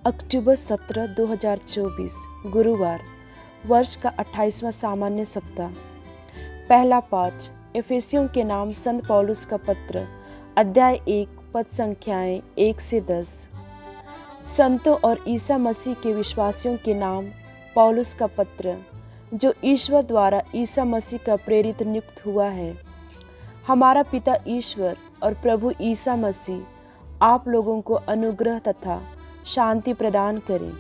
अक्टूबर 17, 2024 गुरुवार, वर्ष का 28वां सामान्य सप्ताह। पहला पाठ एफेसियों के नाम संत पौलुस का पत्र, अध्याय 1, पद संख्याएं 1 से 10। संतों और ईसा मसीह के विश्वासियों के नाम पौलुस का पत्र, जो ईश्वर द्वारा ईसा मसीह का प्रेरित नियुक्त हुआ है। हमारा पिता ईश्वर और प्रभु ईसा मसीह आप लोगों को अनुग्रह तथा शांति प्रदान करें।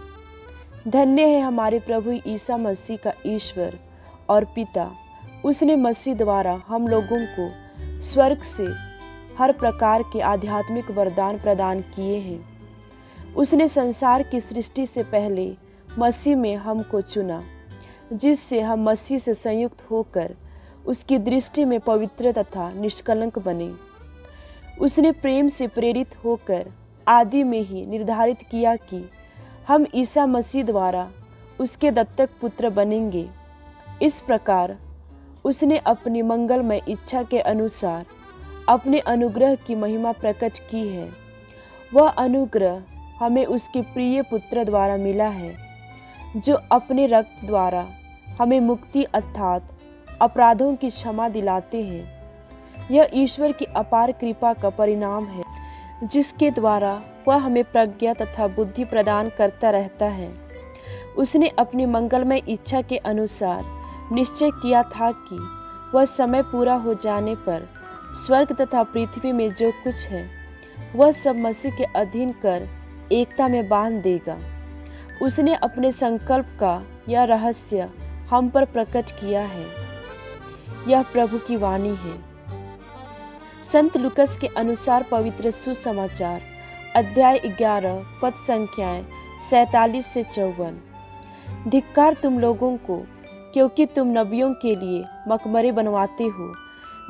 धन्य है हमारे प्रभु ईसा मसीह का ईश्वर और पिता। उसने मसीह द्वारा हम लोगों को स्वर्ग से हर प्रकार के आध्यात्मिक वरदान प्रदान किए हैं। उसने संसार की सृष्टि से पहले मसीह में हमको चुना, जिससे हम मसीह से संयुक्त होकर उसकी दृष्टि में पवित्र तथा निष्कलंक बने। उसने प्रेम से प्रेरित होकर आदि में ही निर्धारित किया कि हम ईसा मसीह द्वारा उसके दत्तक पुत्र बनेंगे। इस प्रकार उसने अपनी मंगलमय इच्छा के अनुसार अपने अनुग्रह की महिमा प्रकट की है। वह अनुग्रह हमें उसके प्रिय पुत्र द्वारा मिला है, जो अपने रक्त द्वारा हमें मुक्ति अर्थात अपराधों की क्षमा दिलाते हैं। यह ईश्वर की अपार कृपा का परिणाम है, जिसके द्वारा वह हमें प्रज्ञा तथा बुद्धि प्रदान करता रहता है। उसने अपनी मंगलमय इच्छा के अनुसार निश्चय किया था कि वह समय पूरा हो जाने पर स्वर्ग तथा पृथ्वी में जो कुछ है वह सब मसीह के अधीन कर एकता में बांध देगा। उसने अपने संकल्प का यह रहस्य हम पर प्रकट किया है। यह प्रभु की वाणी है। संत लूकस के अनुसार पवित्र सुसमाचार, अध्याय 11, पद संख्याएं 47 से 54। धिक्कार तुम लोगों को, क्योंकि तुम नबियों के लिए मकबरे बनवाते हो,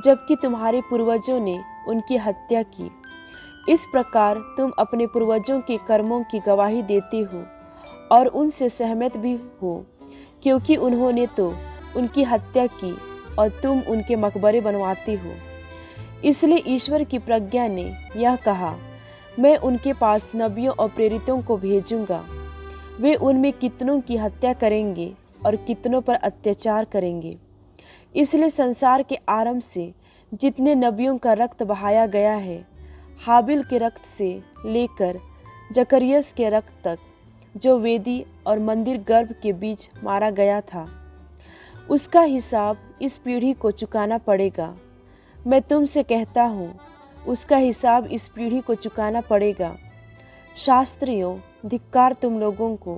जबकि तुम्हारे पूर्वजों ने उनकी हत्या की। इस प्रकार तुम अपने पूर्वजों के कर्मों की गवाही देते हो और उनसे सहमत भी हो, क्योंकि उन्होंने तो उनकी हत्या की और तुम उनके मकबरे बनवाते हो। इसलिए ईश्वर की प्रज्ञा ने यह कहा, मैं उनके पास नबियों और प्रेरितों को भेजूंगा। वे उनमें कितनों की हत्या करेंगे और कितनों पर अत्याचार करेंगे। इसलिए संसार के आरंभ से जितने नबियों का रक्त बहाया गया है, हाबिल के रक्त से लेकर जकरियस के रक्त तक, जो वेदी और मंदिर गर्भ के बीच मारा गया था, उसका हिसाब इस पीढ़ी को चुकाना पड़ेगा। मैं तुमसे कहता हूँ, उसका हिसाब इस पीढ़ी को चुकाना पड़ेगा। शास्त्रियों, धिक्कार तुम लोगों को,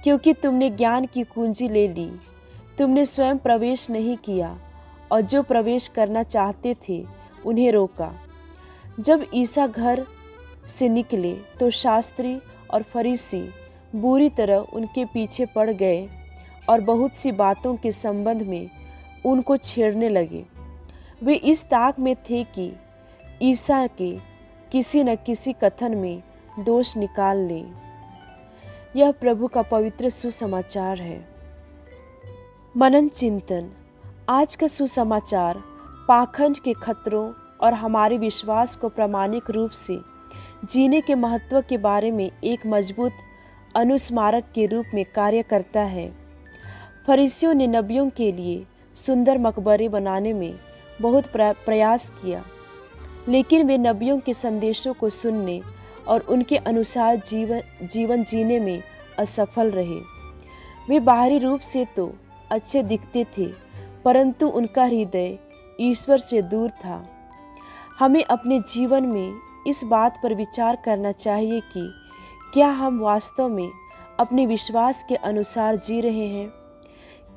क्योंकि तुमने ज्ञान की कुंजी ले ली। तुमने स्वयं प्रवेश नहीं किया और जो प्रवेश करना चाहते थे उन्हें रोका। जब ईसा घर से निकले तो शास्त्री और फरीसी बुरी तरह उनके पीछे पड़ गए और बहुत सी बातों के संबंध में उनको छेड़ने लगे। वे इस ताक में थे कि ईसा के किसी न किसी कथन में दोष निकाल लें। यह प्रभु का पवित्र सुसमाचार है। मनन चिंतन। आज का सुसमाचार पाखंड के खतरों और हमारे विश्वास को प्रामाणिक रूप से जीने के महत्व के बारे में एक मजबूत अनुस्मारक के रूप में कार्य करता है। फरीसियों ने नबियों के लिए सुंदर मकबरे बनाने में बहुत प्रयास किया, लेकिन वे नबियों के संदेशों को सुनने और उनके अनुसार जीवन जीने में असफल रहे। वे बाहरी रूप से तो अच्छे दिखते थे, परंतु उनका हृदय ईश्वर से दूर था। हमें अपने जीवन में इस बात पर विचार करना चाहिए कि क्या हम वास्तव में अपने विश्वास के अनुसार जी रहे हैं।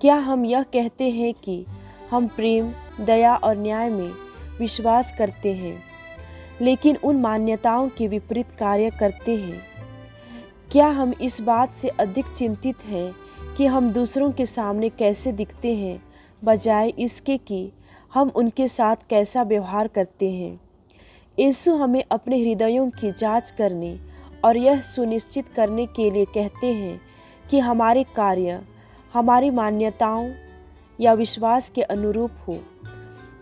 क्या हम यह कहते हैं कि हम प्रेम, दया और न्याय में विश्वास करते हैं, लेकिन उन मान्यताओं के विपरीत कार्य करते हैं। क्या हम इस बात से अधिक चिंतित हैं कि हम दूसरों के सामने कैसे दिखते हैं, बजाय इसके कि हम उनके साथ कैसा व्यवहार करते हैं। यीशु हमें अपने हृदयों की जांच करने और यह सुनिश्चित करने के लिए कहते हैं कि हमारे कार्य हमारी मान्यताओं या विश्वास के अनुरूप हो।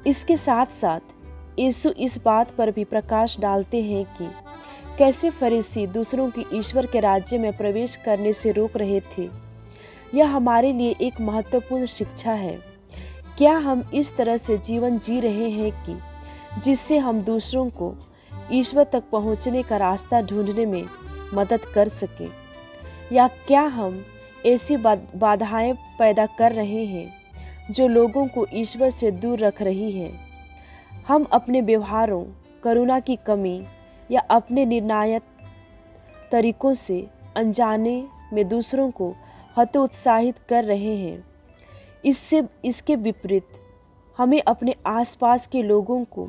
इसके साथ साथ यीशु इस बात पर भी प्रकाश डालते हैं कि कैसे फरीसी दूसरों की ईश्वर के राज्य में प्रवेश करने से रोक रहे थे। यह हमारे लिए एक महत्वपूर्ण शिक्षा है। क्या हम इस तरह से जीवन जी रहे हैं कि जिससे हम दूसरों को ईश्वर तक पहुंचने का रास्ता ढूंढने में मदद कर सकें, या क्या हम ऐसी बाधाएं पैदा कर रहे हैं जो लोगों को ईश्वर से दूर रख रही हैं। हम अपने व्यवहारों, करुणा की कमी या अपने निर्णायक तरीकों से अनजाने में दूसरों को हतोत्साहित कर रहे हैं। इसके विपरीत हमें अपने आसपास के लोगों को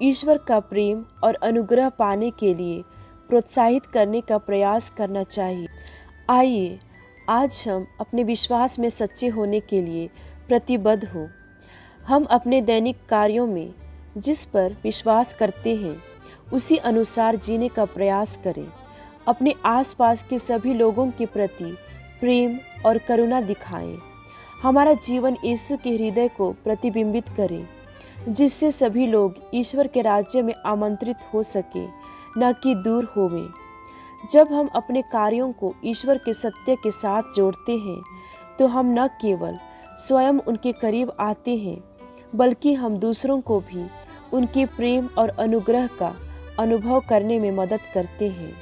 ईश्वर का प्रेम और अनुग्रह पाने के लिए प्रोत्साहित करने का प्रयास करना चाहिए। आइए आज हम अपने विश्वास में सच्चे होने के लिए प्रतिबद्ध हो। हम अपने दैनिक कार्यों में जिस पर विश्वास करते हैं उसी अनुसार जीने का प्रयास करें। अपने आसपास के सभी लोगों के प्रति प्रेम और करुणा दिखाएं। हमारा जीवन यीशु के हृदय को प्रतिबिंबित करे, जिससे सभी लोग ईश्वर के राज्य में आमंत्रित हो सके, न कि दूर होवें। जब हम अपने कार्यों को ईश्वर के सत्य के साथ जोड़ते हैं तो हम न केवल स्वयं उनके करीब आते हैं, बल्कि हम दूसरों को भी उनके प्रेम और अनुग्रह का अनुभव करने में मदद करते हैं।